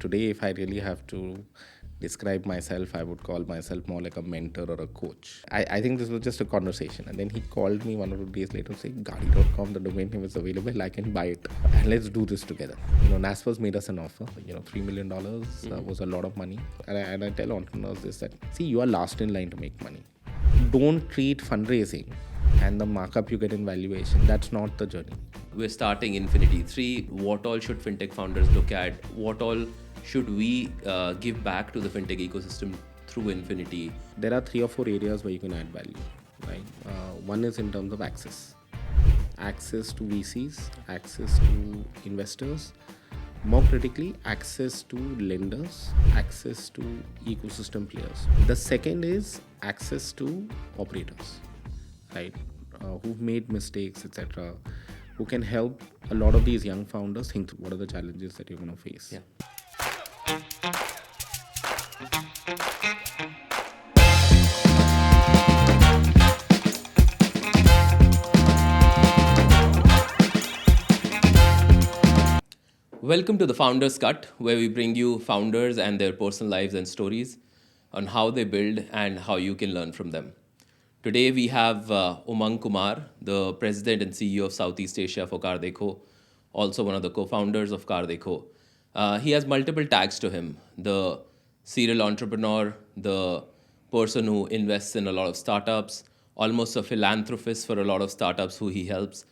today, if I really have to describe myself, I would call myself more like a mentor or a coach. I think this was just a conversation. And then he called me 1 or 2 days later saying, Gadi.com, the domain name is available. I can buy it. And let's do this together. Naspers made us an offer. $3 million was a lot of money. And I tell entrepreneurs this that, see, you are last in line to make money. Don't treat fundraising and the markup you get in valuation. That's not the journey. We're starting Infinity 3. What all should fintech founders look at? What all should we give back to the fintech ecosystem through Infinity? There are 3 or 4 areas where you can add value. Right? One is in terms of access to VCs, access to investors, more critically, access to lenders, access to ecosystem players. The second is access to operators, right? Who've made mistakes, etc., who can help a lot of these young founders think through what are the challenges that you're going to face. Yeah. Welcome to the Founders Cut, where we bring you founders and their personal lives and stories on how they build and how you can learn from them. Today we have Umang Kumar, the president and CEO of Southeast Asia for CarDekho, also one of the co-founders of CarDekho. He has multiple tags to him: the serial entrepreneur, the person who invests in a lot of startups, almost a philanthropist for a lot of startups who he helps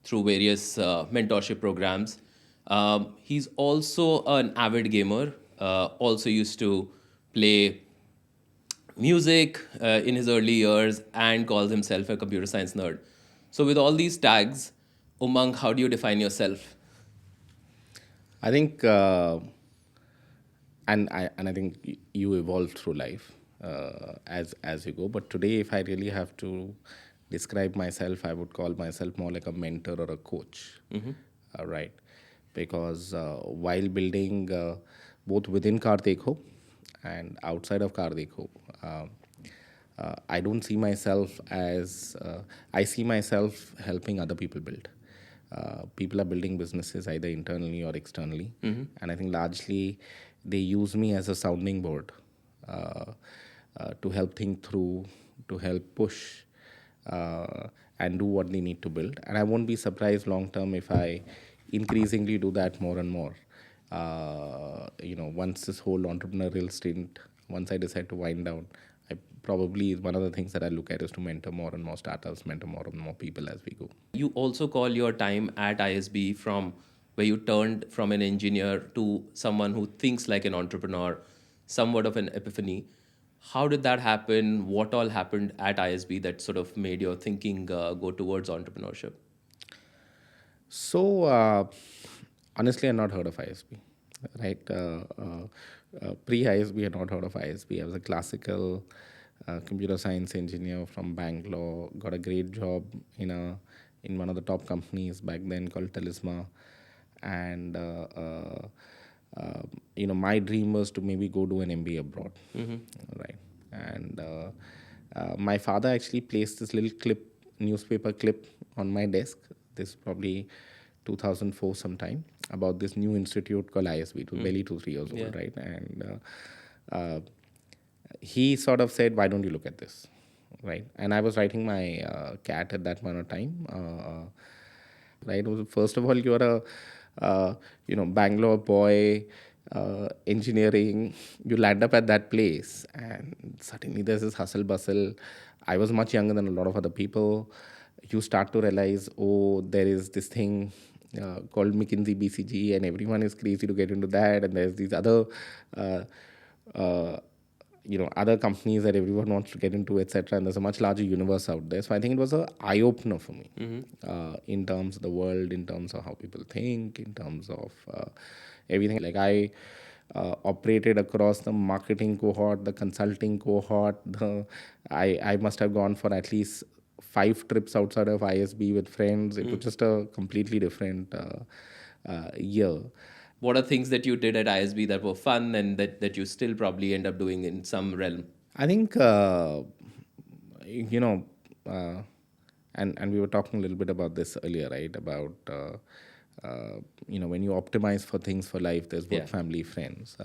through various mentorship programs. He's also an avid gamer, also used to play music in his early years and calls himself a computer science nerd. So with all these tags, Umang, how do you define yourself? I think, and I think you evolve through life as you go. But today, if I really have to describe myself, I would call myself more like a mentor or a coach. Right? Because while building both within CarDekho and outside of CarDekho, I don't see myself as I see myself helping other people build. People are building businesses either internally or externally, and I think largely they use me as a sounding board to help think through, to help push, and do what they need to build. And I won't be surprised long term if I increasingly do that more and more. Once this whole entrepreneurial stint, once I decide to wind down, I probably one of the things that I look at is to mentor more and more startups, mentor more and more people as we go. You also call your time at ISB from where you turned from an engineer to someone who thinks like an entrepreneur, somewhat of an epiphany. How did that happen? What all happened at ISB that sort of made your thinking go towards entrepreneurship? So, honestly, I've not heard of ISB, right? Pre-ISB, I had not heard of ISB. I was a classical computer science engineer from Bangalore. Got a great job in one of the top companies back then called Talisma, and my dream was to maybe go do an MBA abroad, right? And my father actually placed this little newspaper clip on my desk. This is probably 2004 sometime, about this new institute called ISB. It was barely 2-3 years old, right? And he sort of said, why don't you look at this, right? And I was writing my cat at that point of time, right? First of all, you're a Bangalore boy, engineering, you land up at that place, and suddenly there's this hustle bustle. I was much younger than a lot of other people. You start to realize, there is this thing called McKinsey BCG, and everyone is crazy to get into that. And there's these other, other companies that everyone wants to get into, etc. And there's a much larger universe out there. So I think it was an eye opener for me in terms of the world, in terms of how people think, in terms of everything. Like I operated across the marketing cohort, the consulting cohort. I must have gone for at least 5 trips outside of ISB with friends. It was just a completely different year. What are things that you did at ISB that were fun and that you still probably end up doing in some realm? I think, and we were talking a little bit about this earlier, right? About when you optimize for things for life, there's both Yeah. family, friends.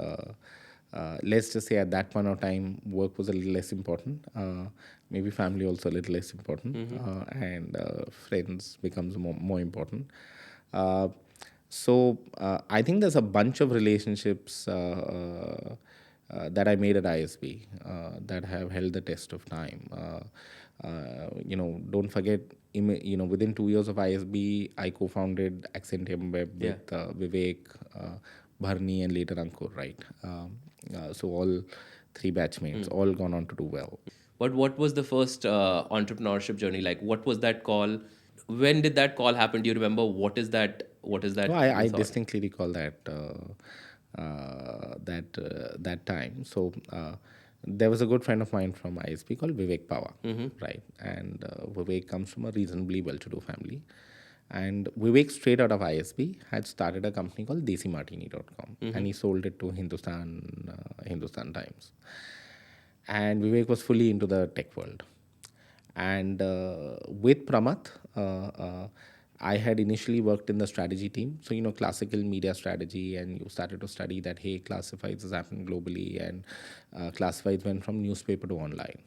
Let's just say at that point of time, work was a little less important. Maybe family also a little less important, and friends becomes more important. Uh, so I think there's a bunch of relationships that I made at ISB that have held the test of time. Don't forget, within 2 years of ISB, I co-founded Accentium Web Yeah. with Vivek, Bharni, and later Ankur, right? So all three batchmates, all gone on to do well. But what was the first entrepreneurship journey like? What was that call? When did that call happen? Do you remember what is that? What is No, that I you thought? distinctly recall that time. So there was a good friend of mine from ISP called Vivek Pava, right? And Vivek comes from a reasonably well-to-do family. And Vivek, straight out of ISB, had started a company called DesiMartini.com, and he sold it to Hindustan Times. And Vivek was fully into the tech world. And with Pramath, I had initially worked in the strategy team. So, classical media strategy, and you started to study that, hey, classifieds has happened globally, and classifieds went from newspaper to online,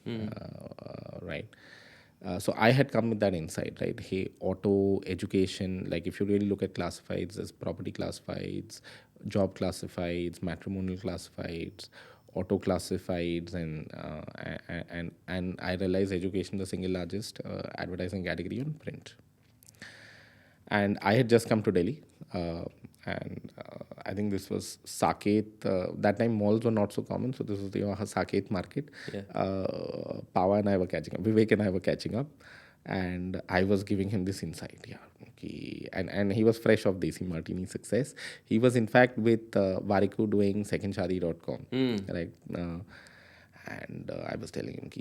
right? So I had come with that insight, right? Hey, auto, education, like if you really look at classifieds, there's property classifieds, job classifieds, matrimonial classifieds, auto classifieds, and I realized education the single largest advertising category on print. And I had just come to Delhi, and I think this was Saket. That time malls were not so common, so this was the Saket market. Yeah. Pawa and I were catching up. Vivek and I were catching up, and I was giving him this insight. Yeah, okay. And he was fresh off Desi Martini success. He was in fact with Variku doing secondshadi.com, right? And I was telling him,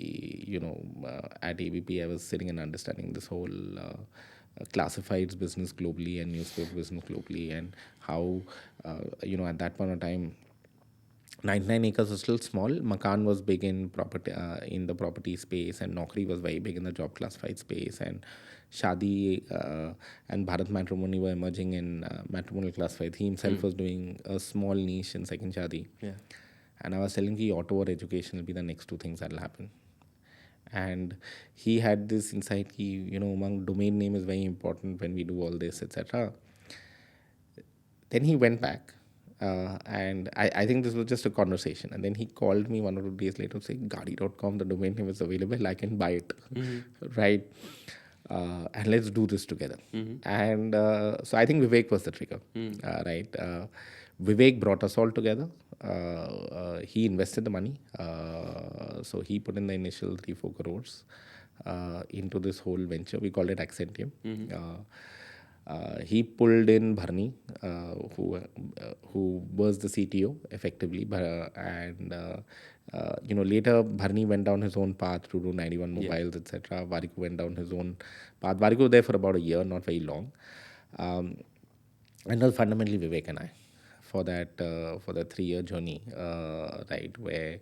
at ABP, I was sitting and understanding this whole classifieds business globally and newspaper business globally, and how, at that point of time, 99 acres was still small. Makan was big in property, in the property space, and Naukri was very big in the job classified space, and Shadi and Bharat Matrimony were emerging in matrimonial classified. He himself was doing a small niche in second Shadi. Yeah. And I was telling him, auto or education will be the next two things that will happen. And he had this insight, among domain name is very important when we do all this, etc. Then he went back, and I think this was just a conversation. And then he called me 1 or 2 days later saying, Gadi.com, the domain name is available, I can buy it, right? And let's do this together. And so I think Vivek was the trigger, right? Vivek brought us all together. He invested the money. So he put in the initial 3-4 crores into this whole venture. We called it Accentium. He pulled in Bharni, who was the CTO effectively, and later Bharni went down his own path to do 91 mobiles, etc. Variku went down his own path. Variku was there for about a year, not very long, and it was fundamentally Vivek and I for that 3-year journey, right, where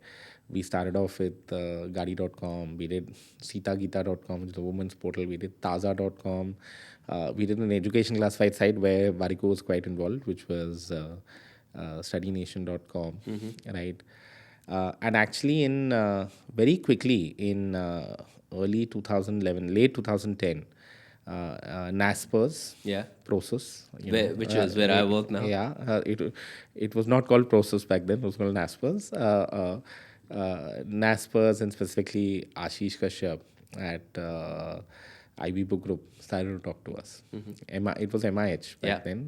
we started off with Gadi.com, we did Sitagita.com, which is a women's portal, we did Taza.com, we did an education classified site where Variku was quite involved, which was StudyNation.com, right? And actually, in very quickly in early 2011, late 2010, Naspers process, Which is where I work now. Yeah, it was not called process back then; it was called Naspers. Naspers, and specifically Ashish Kashyap at IB Book Group started to talk to us. It was MIH back then,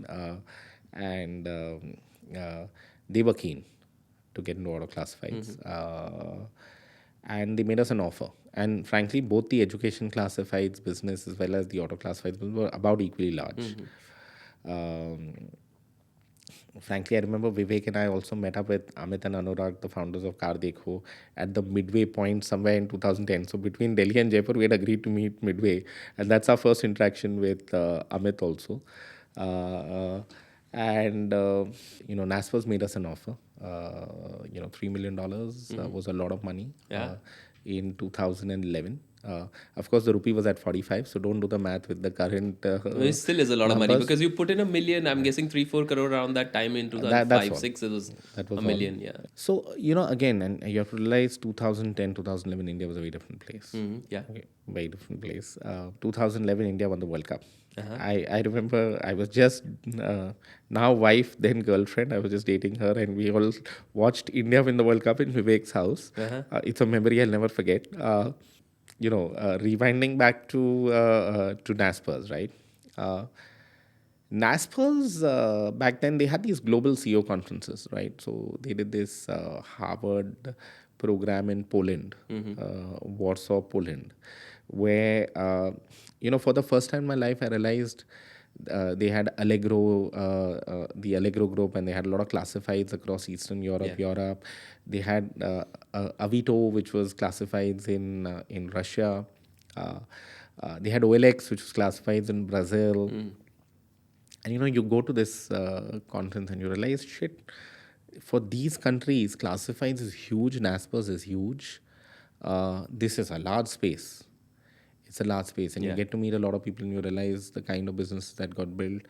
and they were keen to get into auto classifieds. And they made us an offer. And frankly, both the education classifieds business as well as the auto classifieds business were about equally large. Frankly, I remember Vivek and I also met up with Amit and Anurag, the founders of CarDekho, at the midway point somewhere in 2010. So between Delhi and Jaipur, we had agreed to meet midway. And that's our first interaction with Amit also. Naspers made us an offer. $3 million was a lot of money in 2011. Of course, the rupee was at 45, so don't do the math with the current It still is a lot of money numbers. because you put in 1 million. I'm guessing 3-4 crore around that time in That's 2005 all. 6. It was That a was all. million. Yeah. So, again, and you have to realize 2010, 2011, India was a very different place. Yeah. Okay, very different place. 2011, India won the World Cup. Uh-huh. I remember I was just now wife, then girlfriend. I was just dating her, and we all watched India win the World Cup in Vivek's house. Uh-huh. It's a memory I'll never forget. Rewinding back to Naspers, right? Uh, Naspers back then they had these global CEO conferences, right? So they did this Harvard program in Poland, Warsaw, Poland, where for the first time in my life I realized they had Allegro, the Allegro group, and they had a lot of classifieds across Eastern Europe, Yeah. Europe. They had Avito, which was classifieds in Russia. Uh, they had OLX, which was classifieds in Brazil. And you go to this conference and you realize, shit, for these countries, classifieds is huge, Naspers is huge. This is a large space. It's a large space, and you Yeah. get to meet a lot of people, and you realize the kind of business that got built.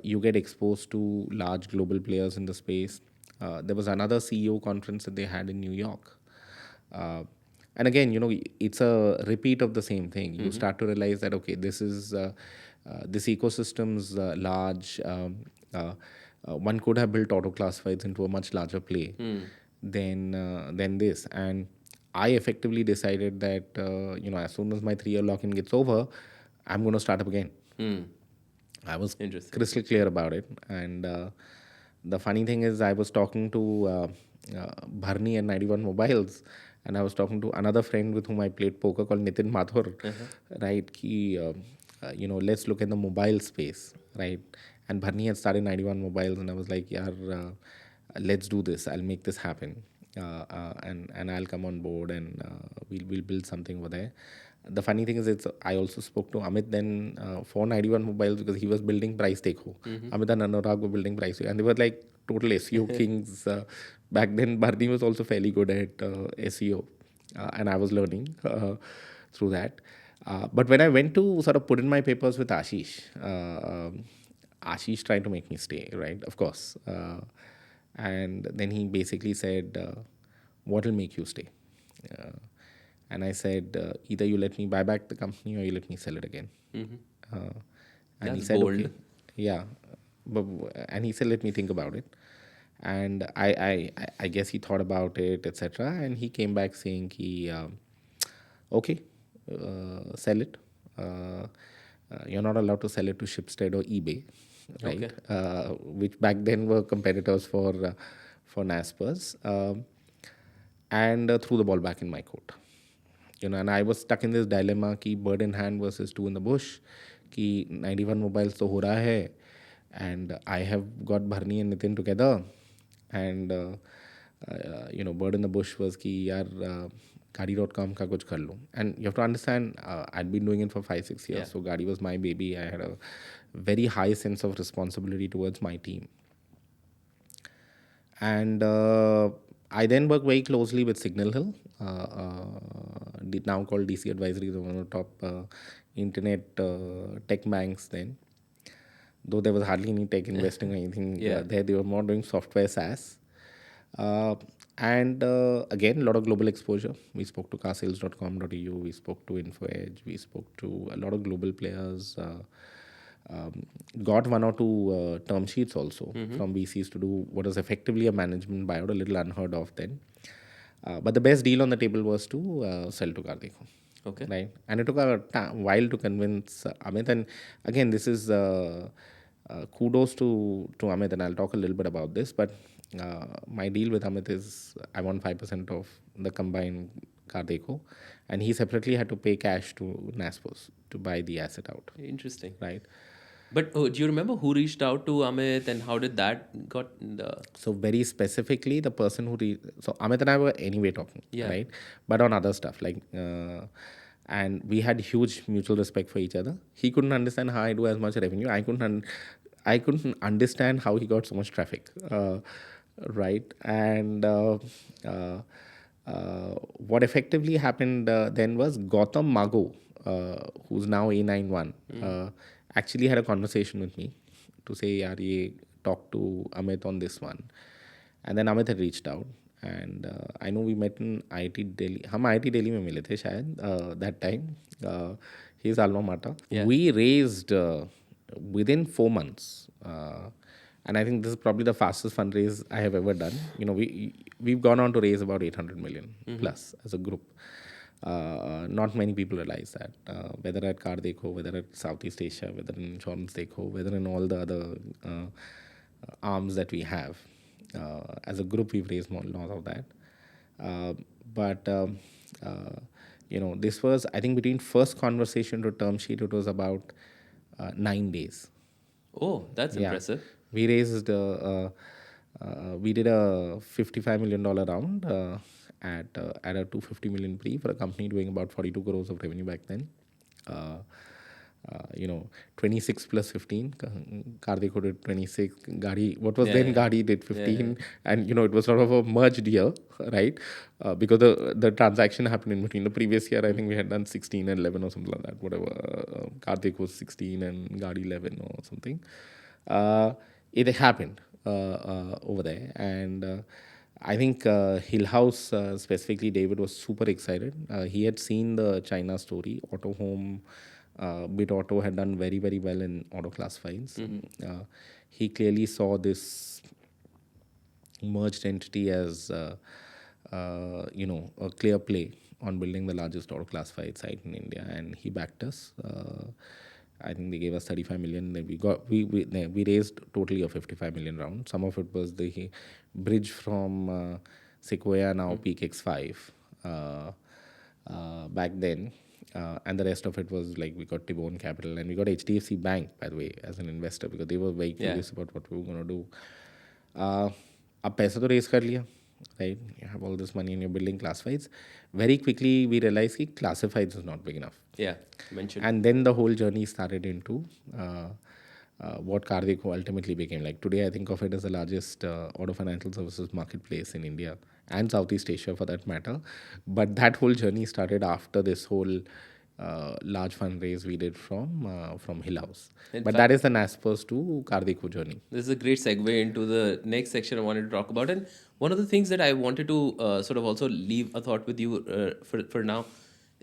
You get exposed to large global players in the space. There was another CEO conference that they had in New York. And again, it's a repeat of the same thing. You start to realize that, okay, this ecosystem's large. One could have built auto classifieds into a much larger play than this. And I effectively decided that as soon as my 3-year lock-in gets over, I'm going to start up again. I was Interesting. crystal clear about it. And the funny thing is, I was talking to Bharni at 91 Mobiles, and I was talking to another friend with whom I played poker called Nitin Mathur, right? Let's look at the mobile space, right? And Bharni had started 91 Mobiles, and I was like, yeah, let's do this. I'll make this happen. And I'll come on board, and we'll build something over there. The funny thing is, I also spoke to Amit then for 91 Mobiles because he was building Price Dekho. Amit and Anurag were building Price Dekho, and they were like total SEO kings. Back then, Bharni was also fairly good at SEO, and I was learning through that. But when I went to sort of put in my papers with Ashish, Ashish tried to make me stay, right? Of course. And then he basically said, what will make you stay? And I said, either you let me buy back the company or you let me sell it again. And he That's said, bold. okay. Yeah. And he said, let me think about it. And I guess he thought about it, etc. And he came back saying, okay, sell it. You're not allowed to sell it to Shipstead or eBay, right? Okay. Which back then were competitors for Naspers, and threw the ball back in my court. And I was stuck in this dilemma ki bird in hand versus two in the bush, ki 91 mobiles to ho raha hai, and I have got Bharni and Nitin together, and bird in the bush was ki yaar Gadi.com ka kuch kar lo. And you have to understand, I'd been doing it for 5-6 years, Yeah. so Gadi was my baby. I had a very high sense of responsibility towards my team. And I then worked very closely with Signal Hill, now called DC Advisory, one of the top internet tech banks then. Though there was hardly any tech investing or anything Yeah. there, they were more doing software SaaS. And again, a lot of global exposure. We spoke to carsales.com.eu, we spoke to InfoEdge, we spoke to a lot of global players. Got one or two term sheets also from VCs to do what is effectively a management buyout, a little unheard of then. But the best deal on the table was to sell to CarDekho. Okay. Right. And it took a while to convince Amit. And again, this is kudos to Amit, and I'll talk a little bit about this. But my deal with Amit is I want 5% of the combined CarDekho, and he separately had to pay cash to Naspers to buy the asset out. Interesting. Right. But do you remember who reached out to Amit and how did that got the? So very specifically, the person so Amit and I were anyway talking, Yeah. right? But on other stuff like, and we had huge mutual respect for each other. He couldn't understand how I do as much revenue. I couldn't understand how he got so much traffic, right? And what effectively happened then was Gautam Mago, who's now A91, actually had a conversation with me to say, yaar, ye talk to Amit on this one. And then Amit had reached out. And I know we met in IIT Delhi. हम IIT Delhi में मिले थे शायद that time. His alma mater. Yeah. We raised within 4 months. And I think this is probably the fastest fundraise I have ever done. We've gone on to raise about 800 million plus as a group. Not many people realize that. Whether at CarDekho, whether at Southeast Asia, whether in Insurance Dekho, whether in all the other arms that we have. As a group, we've raised more lot of that. But this was, I think, between first conversation to term sheet, it was about 9 days. Oh, that's impressive. We raised, we did a $55 million round at a 250 million pre for a company doing about 42 crores of revenue back then. 26 plus 15. CarDekho did 26. What was then Gadi did 15. And, it was sort of a merged year, right? Because the transaction happened in between. The previous year, I think we had done 16 and 11 or something like that. Whatever. CarDekho was 16 and Gadi 11 or something. It happened over there. And I think Hill House, specifically David, was super excited. He had seen the China story. Auto Home, Bit Auto had done very, very well in auto classifieds. He clearly saw this merged entity as, a clear play on building the largest auto classified site in India, and he backed us. I think they gave us 35 million. Then we raised totally a 55 million round. Some of it was the bridge from Sequoia, now Peak X5 back then. And the rest of it was like we got Tibone Capital and we got HDFC Bank, by the way, as an investor, because they were very curious about what we were going to do. अब पैसा तो raise कर लिया, right? You have all this money and you're building classifieds. Very quickly we realized that classifieds is not big enough. Yeah, mentioned. And then the whole journey started into what CarDekho ultimately became. Like today, I think of it as the largest auto financial services marketplace in India and Southeast Asia for that matter. But that whole journey started after this whole large fundraise we did from Hill House. But that is the Naspers to CarDekho journey. This is a great segue into the next section I wanted to talk about. And one of the things that I wanted to sort of also leave a thought with you for now.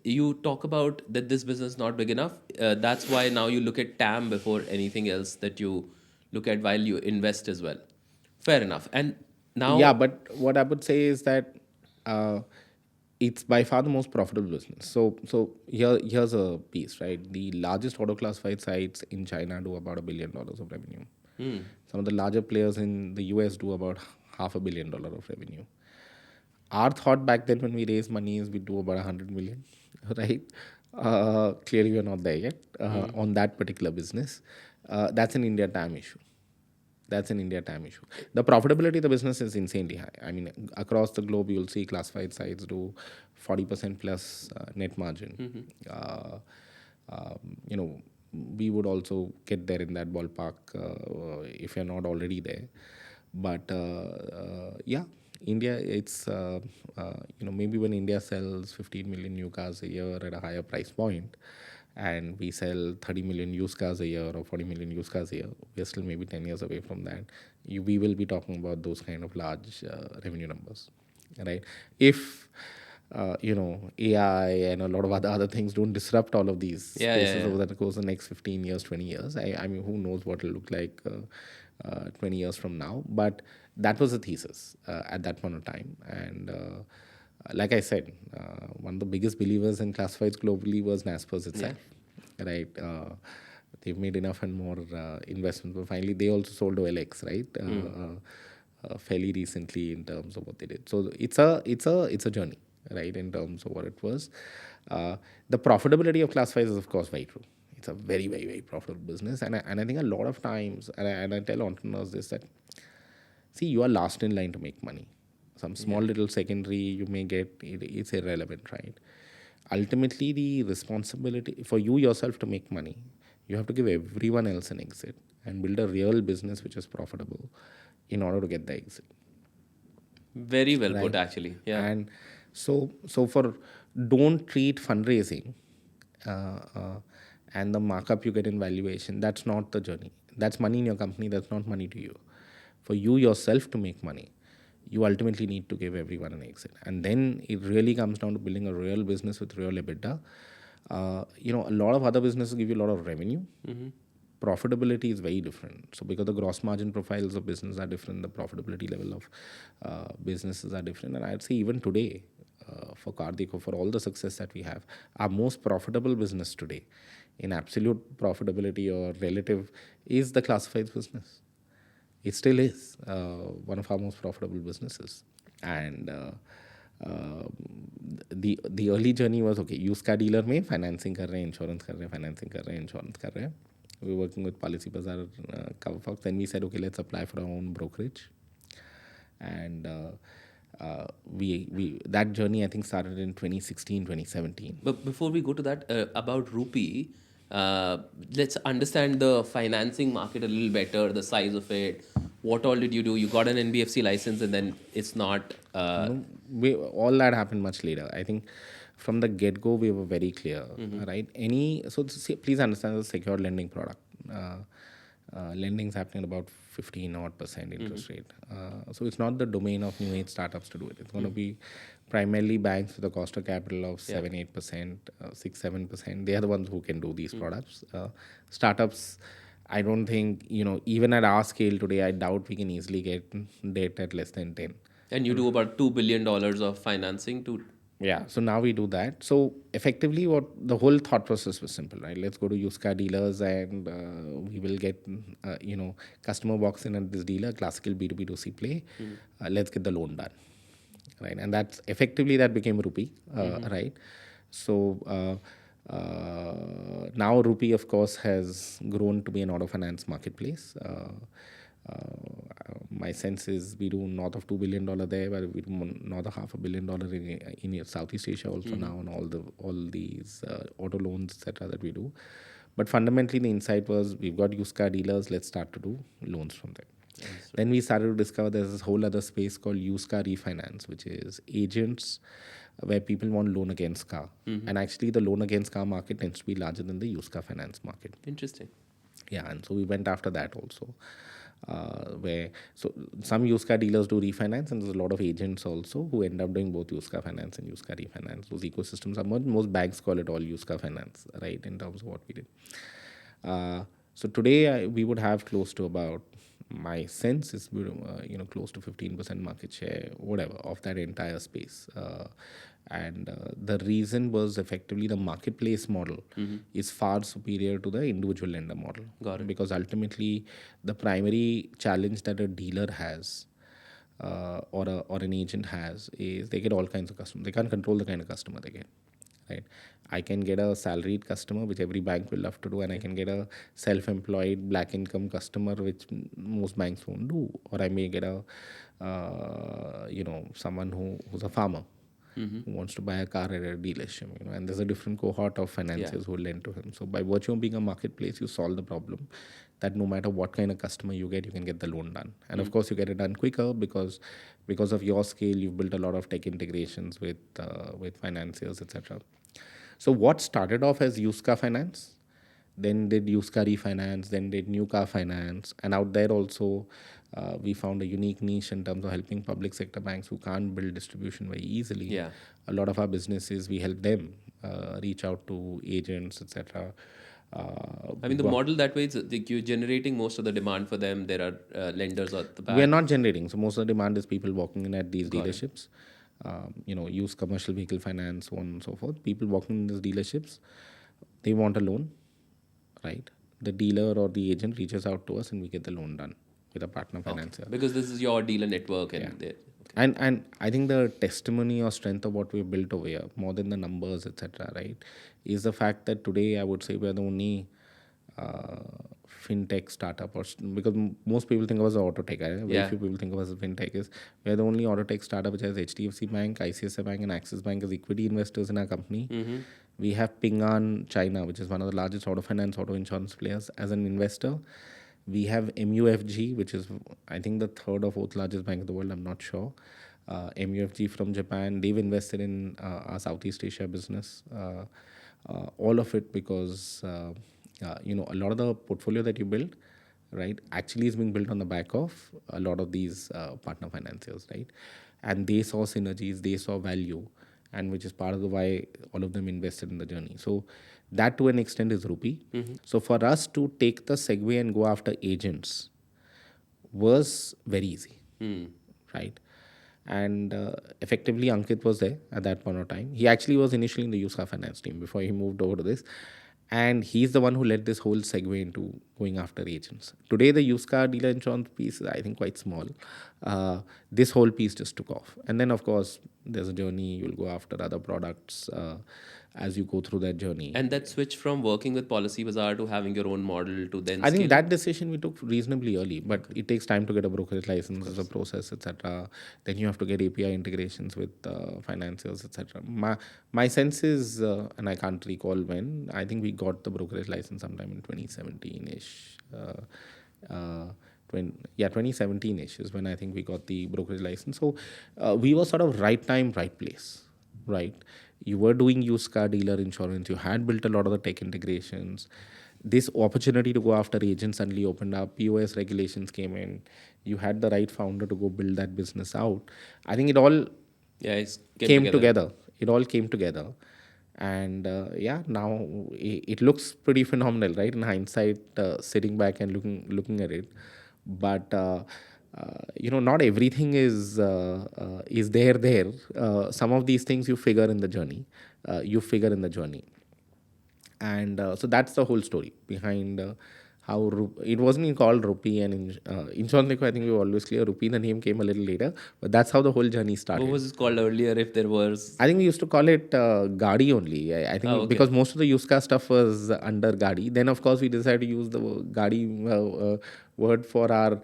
You talk about that this business is not big enough. That's why now you look at TAM before anything else that you look at while you invest as well. Fair enough. And now... Yeah, but what I would say is that it's by far the most profitable business. So here's a piece, right? The largest auto classified sites in China do about $1 billion of revenue. Some of the larger players in the US do about $500 million of revenue. Our thought back then when we raised money is we do about 100 million, right? Clearly we're not there yet on that particular business. That's an India TAM issue. The profitability of the business is insanely high. I mean, across the globe, you'll see classified sites do 40% plus net margin. We would also get there in that ballpark if you're not already there. But India, it's, maybe when India sells 15 million new cars a year at a higher price point, and we sell 30 million used cars a year or 40 million used cars a year, we're still maybe 10 years away from that. We will be talking about those kind of large revenue numbers, right? If, AI and a lot of other things don't disrupt all of these spaces over the course of the next 15 years, 20 years. I mean, who knows what it'll look like 20 years from now. But that was the thesis at that point of time. And like I said, one of the biggest believers in classifieds globally was Naspers itself, right? They've made enough and more investments. But finally, they also sold OLX, right? Fairly recently in terms of what they did. So it's a journey, right, in terms of what it was. The profitability of classifieds is, of course, very true. It's a very, very, very profitable business. And I think a lot of times, and I tell entrepreneurs this, that, see, you are last in line to make money. Some small little secondary you may get, it's irrelevant, right? Ultimately, the responsibility for you yourself to make money, you have to give everyone else an exit and build a real business which is profitable in order to get the exit. Very well put, actually. Yeah. And So for don't treat fundraising and the markup you get in valuation. That's not the journey. That's money in your company. That's not money to you. For you yourself to make money, you ultimately need to give everyone an exit, and then it really comes down to building a real business with real EBITDA. A lot of other businesses give you a lot of revenue. Profitability is very different. So because the gross margin profiles of business are different, the profitability level of businesses are different. And I'd say even today, for CarDekho, for all the success that we have, our most profitable business today, in absolute profitability or relative, is the classifieds business. It still is one of our most profitable businesses. And the early journey was, okay, used car dealer में financing कर रहे हैं, insurance कर रहे हैं, financing कर रहे हैं, insurance कर रहे हैं. We were working with Policy Bazaar, CoverFox. Then we said, okay, let's apply for our own brokerage. And we that journey, I think, started in 2016, 2017. But before we go to that, about Rupee, let's understand the financing market a little better, the size of it. What all did you do? You got an NBFC license, and then it's not. All that happened much later. I think from the get-go, we were very clear, right? Please understand, the secured lending product. Lending's happening at about 15% interest rate. So it's not the domain of new age startups to do it. It's going to be primarily banks with a cost of capital of 7-8%, 6-7%. They are the ones who can do these products. Startups, I don't think, even at our scale today, I doubt we can easily get debt at less than 10. And you do about $2 billion of financing to. Yeah, so now we do that. So effectively, what the whole thought process was simple, right? Let's go to used car dealers and we will get, customer walks in at this dealer, classical B2B2C play. Let's get the loan done, right? And that's effectively that became Rupee, right? So now Rupee, of course, has grown to be an auto finance marketplace. My sense is we do north of $2 billion there, but we do north of $500 million in Southeast Asia also now, and all these auto loans, etc. that we do. But fundamentally, the insight was we've got used car dealers. Let's start to do loans from them. Yes, then we started to discover there's this whole other space called used car refinance, which is agents where people want loan against car. And actually, the loan against car market tends to be larger than the used car finance market. Interesting. Yeah, and so we went after that also. So some used car dealers do refinance, and there's a lot of agents also who end up doing both used car finance and used car refinance. Those ecosystems are most banks call it all used car finance, right, in terms of what we did. So today we would have close to about, my sense is close to 15% market share, whatever, of that entire space. And the reason was effectively the marketplace model is far superior to the individual lender model. Got it. Because ultimately the primary challenge that a dealer has or an agent has is they get all kinds of customers. They can't control the kind of customer they get. Right? I can get a salaried customer, which every bank will love to do, and I can get a self-employed black income customer, which most banks won't do. Or I may get a someone who's a farmer who wants to buy a car at a dealership, and there's a different cohort of financiers who lend to him. So by virtue of being a marketplace, you solve the problem that no matter what kind of customer you can get the loan done. And of course, you get it done quicker because of your scale, you've built a lot of tech integrations with financiers, etc. So what started off as used car finance, then did used car refinance, then did new car finance, and out there also we found a unique niche in terms of helping public sector banks who can't build distribution very easily. Yeah. A lot of our businesses, we help them reach out to agents, etc. The model that way is like you're generating most of the demand for them. There are lenders at the back. We are not generating. So most of the demand is people walking in at these dealerships. Use commercial vehicle finance, so on and so forth. People walking in these dealerships, they want a loan, right? The dealer or the agent reaches out to us and we get the loan done with a partner financier. Because this is your dealer network and And I think the testimony or strength of what we've built over here, more than the numbers, etc., right, is the fact that today I would say we're the only fintech startup, because most people think of us as auto tech. Very few people think of us as fintech. We're the only auto tech startup which has HDFC Bank, ICICI Bank, and Axis Bank as equity investors in our company. We have Ping An China, which is one of the largest auto finance, auto insurance players, as an investor. We have MUFG, which is I think the third or fourth largest bank in the world. I'm not sure. MUFG from Japan. They've invested in our Southeast Asia business. All of it because a lot of the portfolio that you build, right, actually is being built on the back of a lot of these partner financiers, right, and they saw synergies, they saw value, and which is part of the why all of them invested in the journey. So that to an extent is Rupee. So for us to take the segue and go after agents was very easy, right? And effectively, Ankit was there at that point of time. He actually was initially in the used car finance team before he moved over to this. And he's the one who led this whole segue into going after agents. Today, the used car dealer insurance piece is, I think, quite small. This whole piece just took off. And then, of course, there's a journey. You'll go after other products as you go through that journey. And that switch from working with Policy Bazaar to having your own model to then I think scale that decision we took reasonably early, but it takes time to get a brokerage license as a process, etc. Then you have to get API integrations with financiers, etc. My sense is, and I can't recall when. I think we got the brokerage license sometime in 2017ish. 2017ish is when I think we got the brokerage license. So we were sort of right time, right place, right? You were doing used car dealer insurance. You had built a lot of the tech integrations. This opportunity to go after agents suddenly opened up. POS regulations came in. You had the right founder to go build that business out. I think it all it's came together. It all came together. And now it looks pretty phenomenal, right? In hindsight, sitting back and looking at it. But not everything is there. Some of these things you figure in the journey. And so that's the whole story behind how it wasn't even called Rupee and Insurance Lekho. I think we were always clear. Rupee, the name came a little later, but that's how the whole journey started. What was it called earlier, if there was? I think we used to call it Gadi only. I think because most of the used car stuff was under Gadi. Then, of course, we decided to use the Gadi word for our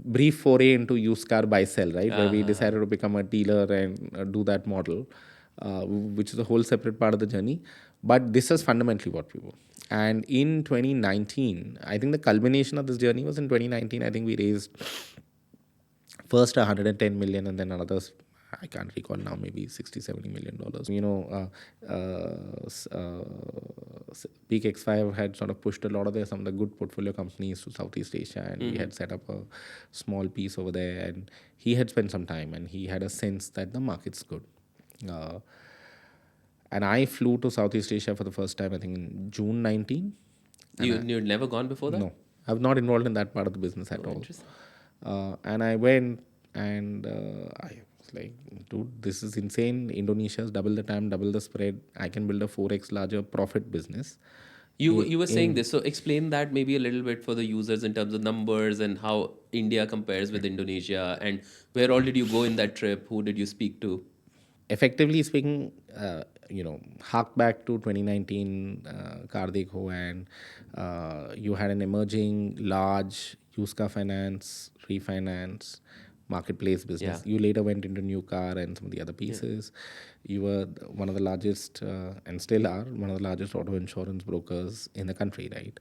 brief foray into used car buy sell, right? Where we decided to become a dealer and do that model, which is a whole separate part of the journey. But this is fundamentally what we were. And in 2019, I think the culmination of this journey was in 2019. I think we raised first 110 million and then another, I can't recall now, maybe 60-70 million dollars. Peak X5 had sort of pushed a lot of some of the good portfolio companies to Southeast Asia, and we had set up a small piece over there, and he had spent some time and he had a sense that the market's good. And I flew to Southeast Asia for the first time, I think in June 19. You'd never gone before that? No, I was not involved in that part of the business at all. Interesting. And I went and I was like, dude, this is insane. Indonesia's double the time, double the spread. I can build a 4x larger profit business. You were saying this, so explain that maybe a little bit for the users in terms of numbers and how India compares with Indonesia, and where all did you go in that trip? Who did you speak to? Effectively speaking, hark back to 2019 CarDekho, and you had an emerging large used car finance, refinance, marketplace business. You later went into new car and some of the other pieces. You were one of the largest, and still are, one of the largest auto insurance brokers in the country, right?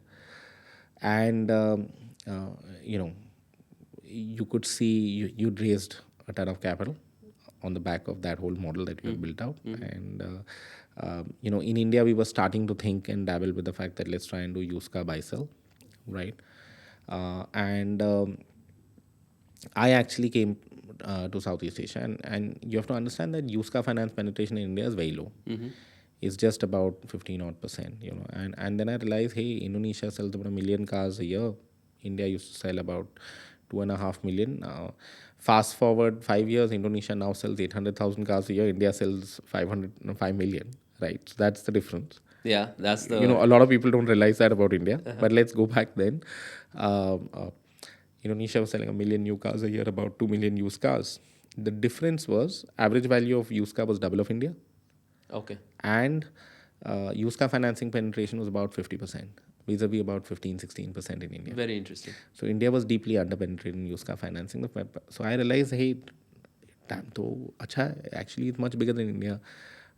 And, you could see you'd raised a ton of capital on the back of that whole model that you built out. And, in India, we were starting to think and dabble with the fact that let's try and do used car buy sell, right? I actually came to Southeast Asia, and you have to understand that used car finance penetration in India is very low. It's just about 15% and then I realized, hey, Indonesia sells about 1 million cars a year. India used to sell about 2.5 million. Fast forward 5 years, Indonesia now sells 800,000 cars a year. India sells 5 million, right? So that's the difference. Yeah, that's the... a lot of people don't realize that about India. But let's go back then. Indonesia was selling 1 million new cars a year, about 2 million used cars. The difference was average value of used car was double of India. Okay. And used car financing penetration was about 50%. Vis-a-vis about 15-16% in India. Very interesting. So India was deeply underpenetrated in used car financing. So I realized, hey, damn, actually it's much bigger than India.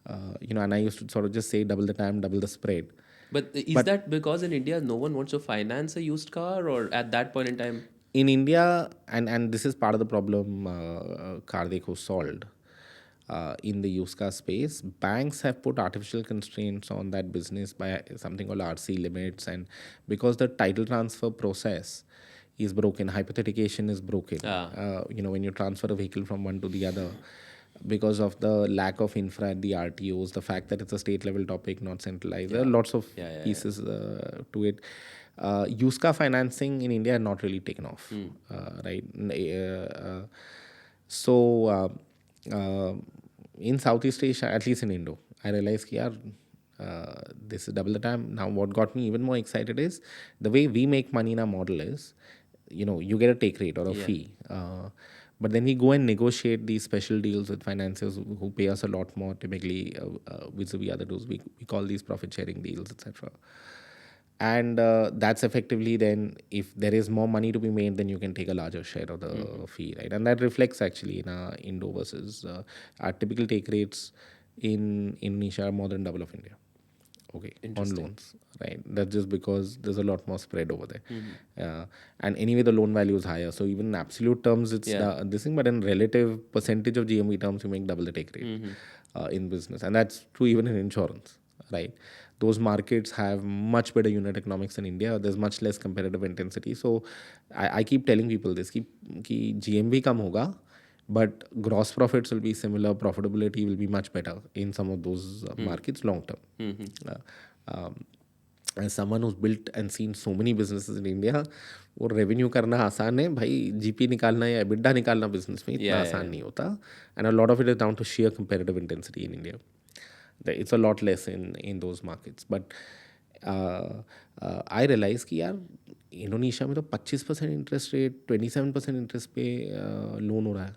And I used to sort of just say double the time, double the spread. But is that because in India no one wants to finance a used car, or at that point in time? in India, and this is part of the problem CarDekho solved. In the used car space, banks have put artificial constraints on that business by something called RC limits, and because the title transfer process is broken, hypothecation is broken. Ah. When you transfer a vehicle from one to the other, because of the lack of infra at the RTOs, the fact that it's a state level topic, not centralized, there are lots of pieces to it. Used car financing in India had not really taken off, right? So in Southeast Asia, at least in Indo, I realized, yaar, this is double the time. Now, what got me even more excited is the way we make money in our model is, you get a take rate or a fee. But then we go and negotiate these special deals with financiers who pay us a lot more, typically vis-a-vis other deals. We call these profit sharing deals, etc. And that's effectively then, if there is more money to be made, then you can take a larger share of the fee, right? And that reflects actually in Indo versus our typical take rates in Indonesia are more than double of India. Okay, on loans, right? That's just because there's a lot more spread over there, and anyway the loan value is higher. So even in absolute terms, it's this thing, but in relative percentage of GMV terms, you make double the take rate in business, and that's true even in insurance, right? Those markets have much better unit economics than India. There's much less competitive intensity. So I keep telling people this: कि GMV कम होगा, but gross profits will be similar, profitability will be much better in some of those markets long term. As someone who's built and seen so many businesses in India, वो revenue करना आसान है भाई, GP निकालना या EBITDA निकालना business में इतना आसान नहीं होता, and a lot of it is down to sheer competitive intensity in India. It's a lot less in those markets, but I realize कि यार इंडोनेशिया में तो 25% इंटरेस्ट रेट, 27% इंटरेस्ट पे लोन हो रहा है,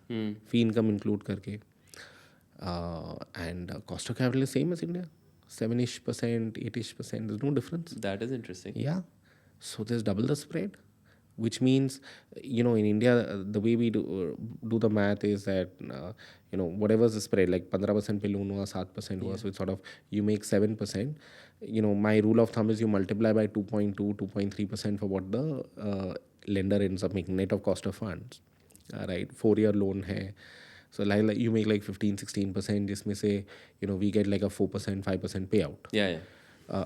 फी इनकम इंक्लूड करके, and cost of capital same as India, 7-ish%, 8-ish%. There's no difference. That is interesting. Yeah, so there's double the spread, which means, in India, the way we do the math is that, whatever's the spread, like 15% pe loan hua, 7% hua, so it's sort of, you make 7%. My rule of thumb is you multiply by 2.2, 2.3% for what the lender ends up making, net of cost of funds, right? 4-year loan hai. So like you make like 15-16%, jisme se, we get like a 4%, 5% payout.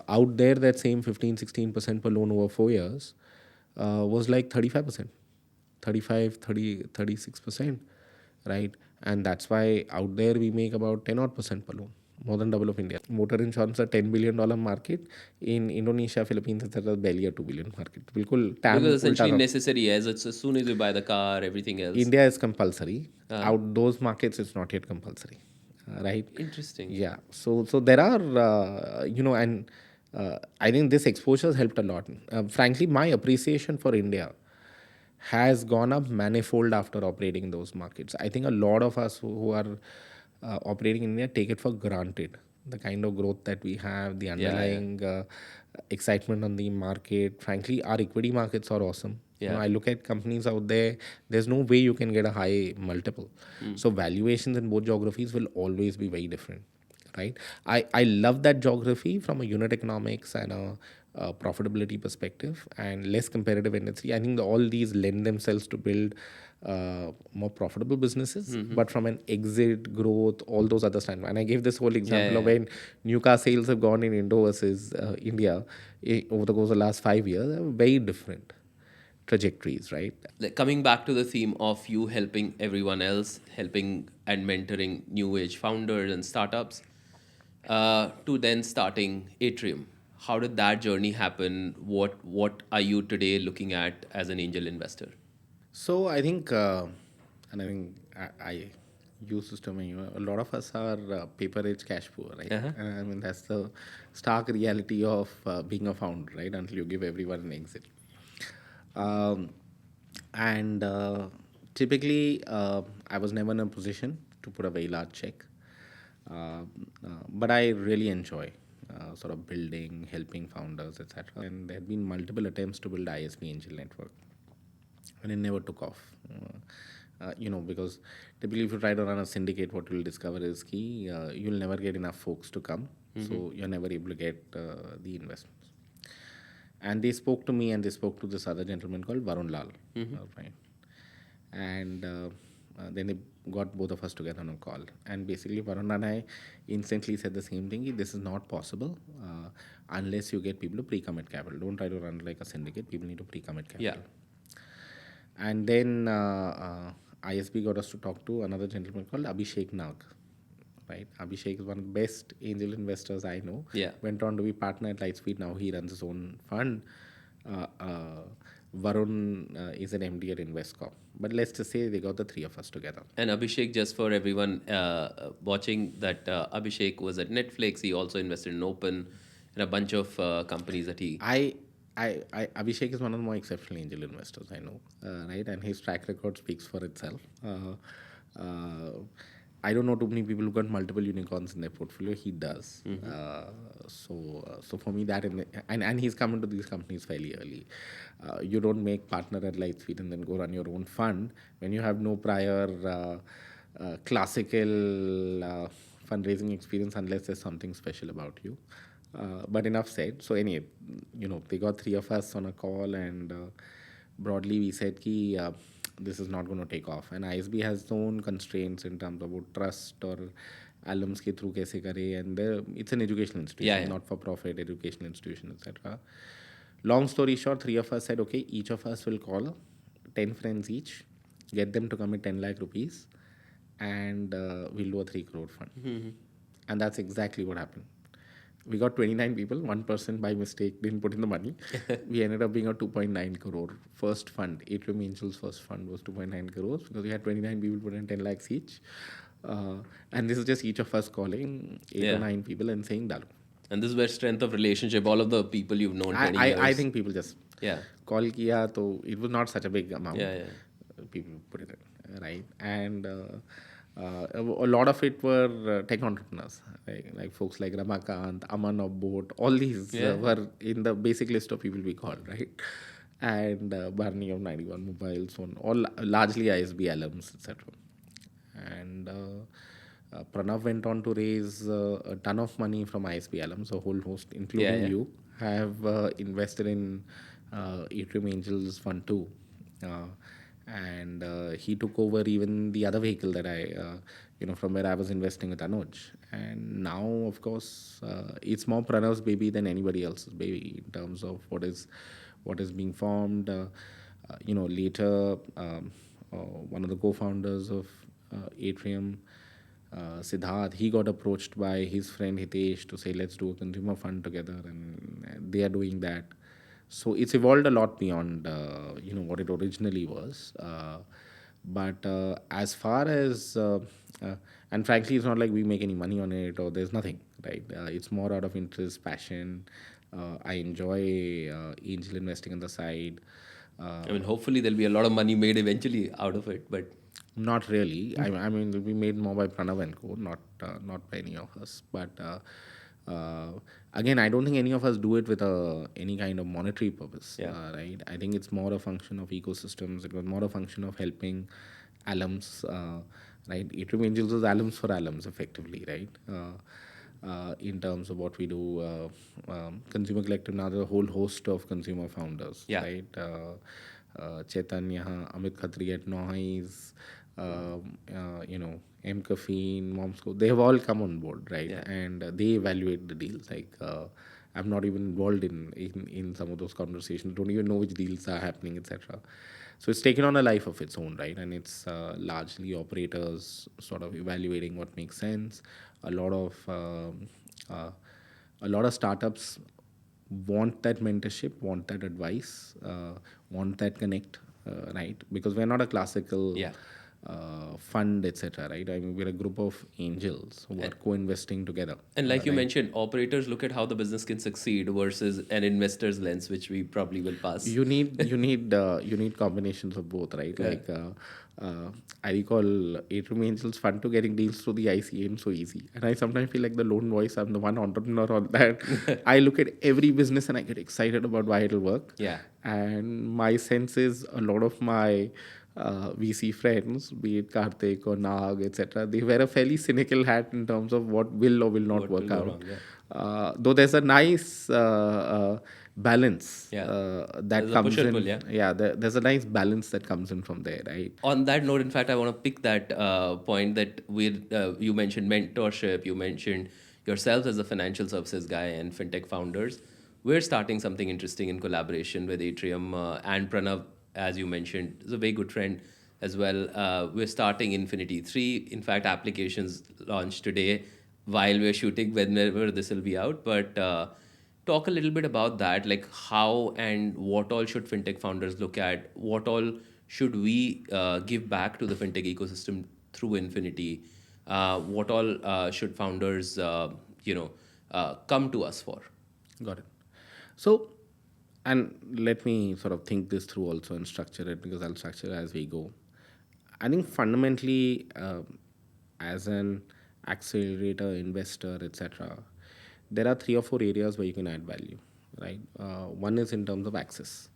Out there, that same 15-16% per loan over 4 years was like 35%, 36%, right? And that's why out there we make about 10% per loan, more than double of India. Motor insurance, a $10 billion market. In Indonesia, Philippines, it's barely a $2 billion market. Because essentially necessary, as soon as you buy the car, everything else. India is compulsory. Out those markets, it's not yet compulsory, right? Interesting. Yeah. So there are, and I think this exposure has helped a lot. Frankly, my appreciation for India has gone up manifold after operating in those markets. I think a lot of us who are operating in India take it for granted. The kind of growth that we have, the underlying excitement on the market. Frankly, our equity markets are awesome. I look at companies out there, there's no way you can get a high multiple. So valuations in both geographies will always be very different, right? I love that geography from a unit economics and a profitability perspective and less competitive intensity. I think all these lend themselves to build more profitable businesses, but from an exit, growth, all those other standpoints. And I gave this whole example of when new car sales have gone in Indo versus India over the course of the last 5 years, they are very different trajectories, right? Like coming back to the theme of you helping everyone else, helping and mentoring new age founders and startups, to then starting Atrium. How did that journey happen? What are you today looking at as an angel investor? So I think, and I think I use this term, a lot of us are paper rich, cash poor, right? I mean, that's the stark reality of being a founder, right? Until you give everyone an exit. And typically, I was never in a position to put a very large check. But I really enjoy sort of building, helping founders, etc. And there have been multiple attempts to build ISP Angel Network, and it never took off. Because typically if you try to run a syndicate, what you'll discover is you'll never get enough folks to come, so you're never able to get the investments. And they spoke to me and they spoke to this other gentleman called Varun Lal, right? And then they got both of us together on a call. And basically, Varun and I instantly said the same thing: this is not possible unless you get people to pre-commit capital. Don't try to run like a syndicate. People need to pre-commit Yeah. capital. And then ISB got us to talk to another gentleman called Abhishek Nag. Right, Abhishek is one of the best angel investors I know. Yeah. Went on to be partner at Lightspeed. Now he runs his own fund. Varun is an MD at Investcorp. But let's just say they got the three of us together. And Abhishek, just for everyone watching, that Abhishek was at Netflix. He also invested in Open and a bunch of companies that he. Abhishek is one of the more exceptional angel investors I know, right? And his track record speaks for itself. I don't know too many people who got multiple unicorns in their portfolio. He does. So for me, and he's come into these companies fairly early. You don't make partner at Lightspeed and then go run your own fund when you have no prior classical fundraising experience unless there's something special about you. But enough said. So anyway, they got three of us on a call, and broadly we said ki this is not going to take off. And ISB has its own constraints in terms of what trust or alums ke through kaise kare, and it's an educational institution, not for profit educational institution, etc. Long story short, three of us said, okay, each of us will call 10 friends each, get them to commit 10 lakh rupees, and we'll do a 3 crore fund. And that's exactly what happened. We got 29 people. One person by mistake didn't put in the money. We ended up being a 2.9 crore first fund. Atrium Angels' first fund was 2.9 crores because we had 29 people put in 10 lakhs each. And this is just each of us calling 8 or 9 people and saying, Dalu. And this is where strength of relationship, all of the people you've known 20 years. I think people just call kiya, so it was not such a big amount. People put it in, right? And a lot of it were tech entrepreneurs, like folks like Ramakant, Aman of Boat, all these were in the basic list of people we called, right? And Barney of 91 Mobile, so on, all largely ISB alums, etc. And Pranav went on to raise a ton of money from ISB alums, a whole host, including you, have invested in Atrium Angels Fund 2. And he took over even the other vehicle that from where I was investing with Anuj. And now, of course, it's more Pranav's baby than anybody else's baby in terms of what is being formed. Later, one of the co-founders of Atrium, Siddharth, he got approached by his friend Hitesh to say, let's do a consumer fund together, and they are doing that. So it's evolved a lot beyond what it originally was. But as far as and frankly, it's not like we make any money on it or there's nothing, right? It's more out of interest, passion. I enjoy angel investing on the side. I mean, hopefully there'll be a lot of money made eventually out of it, but not really. I mean, we made more by Pranav and Co. Not by any of us, but. Again, I don't think any of us do it with any kind of monetary purpose, right? I think it's more a function of ecosystems. It was more a function of helping alums, right? Atrium Angels is alums for alums, effectively, right? In terms of what we do, Consumer Collective now there's a whole host of consumer founders, right? Chaitanya, Amit Khatri at Noise, M. Caffeine, Momsco, they have all come on board, right? And they evaluate the deals. Like, I'm not even involved in some of those conversations, don't even know which deals are happening, etc. So it's taken on a life of its own, right? And it's largely operators sort of evaluating what makes sense. A lot of startups want that mentorship, want that advice, want that connect, right? Because we're not a classical fund, etc. Right? I mean, we're a group of angels who are co-investing together. And like you mentioned, operators look at how the business can succeed versus an investor's lens, which we probably will pass. You need combinations of both, right? Like I recall Atrium Angels fund to getting deals through the ICA and so easy. And I sometimes feel like the lone voice. I'm the one entrepreneur on that. I look at every business and I get excited about why it'll work. And my sense is a lot of my VC friends, be it Karthik or Nag, etc., they wear a fairly cynical hat in terms of what will or will not work out. Though there's a nice balance Yeah. that There's a push comes or pull, in. yeah. Yeah, there's a nice balance that comes in from there, right? On that note, in fact, I want to pick that point that you mentioned mentorship, you mentioned yourself as a financial services guy and fintech founders. We're starting something interesting in collaboration with Atrium and Pranav, as you mentioned, is a very good friend as well. We're starting Infinity 3. In fact, applications launched today while we're shooting, whenever this will be out. But talk a little bit about that, like how and what all should fintech founders look at, what all should we give back to the fintech ecosystem through Infinity, what all should founders come to us for. Got it. So, and let me sort of think this through also and structure it, because I'll structure it as we go. I think fundamentally, as an accelerator, investor, etc., there are 3 or 4 areas where you can add value, right? One is in terms of access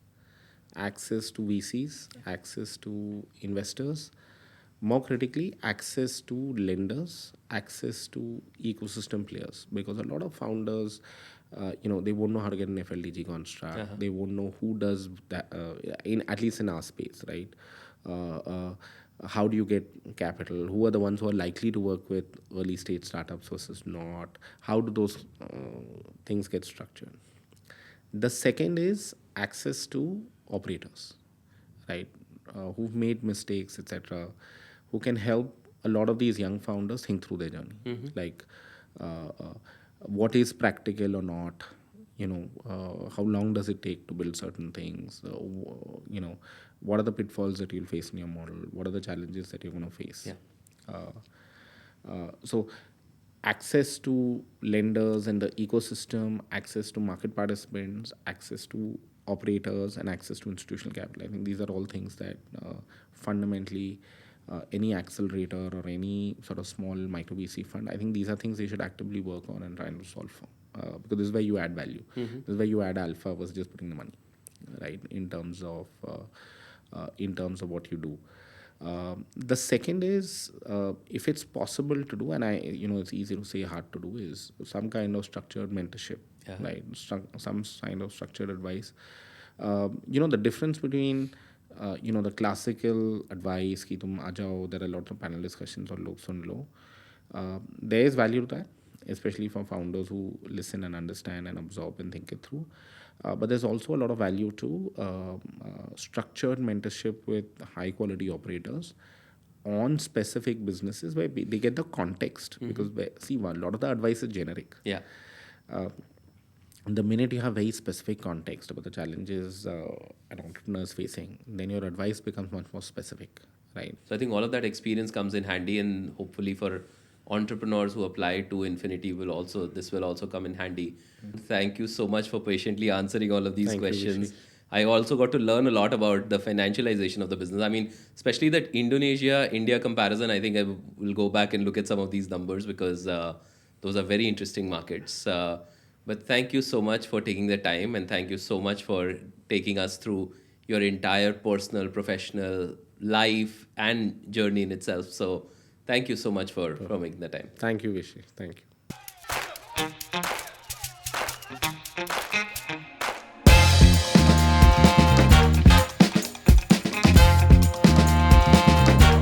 to VCs, access to investors, more critically, access to lenders, access to ecosystem players. Because a lot of founders, they won't know how to get an FLDG construct. They won't know who does that. In at least in our space, right? Uh, uh, how do you get capital? Who are the ones who are likely to work with early stage startups versus not? How do those things get structured? The second is access to operators, right? Who've made mistakes, etc., who can help a lot of these young founders think through their journey, like what is practical or not. How long does it take to build certain things? What are the pitfalls that you'll face in your model? What are the challenges that you're going to face? Yeah. So access to lenders and the ecosystem, access to market participants, access to operators, and access to institutional capital. I think these are all things that fundamentally any accelerator or any sort of small micro VC fund, I think these are things they should actively work on and try to solve for. Because this is where you add value. This is where you add alpha versus just putting the money, right? In terms of what you do. The second is, if it's possible to do, and it's easy to say, hard to do, is some kind of structured mentorship, right? Some kind of structured advice. The difference between, the classical advice, ki tum aa jao, there are lots of panel discussions or log sun lo. There is value to that, especially for founders who listen and understand and absorb and think it through. But there's also a lot of value to structured mentorship with high quality operators on specific businesses where they get the context. Because see, a lot of the advice is generic. Yeah. The minute you have very specific context about the challenges an entrepreneur is facing, then your advice becomes much more specific, right? So I think all of that experience comes in handy, and hopefully for entrepreneurs who apply to Infinity this will also come in handy. Thank you so much for patiently answering all of these Thank you, questions. Rishi. I also got to learn a lot about the financialization of the business. I mean, especially that Indonesia India comparison. I think I will go back and look at some of these numbers, because those are very interesting markets. But thank you so much for taking the time, and thank you so much for taking us through your entire personal, professional life and journey in itself. So thank you so much for making the time. Thank you, Vishi. Thank you.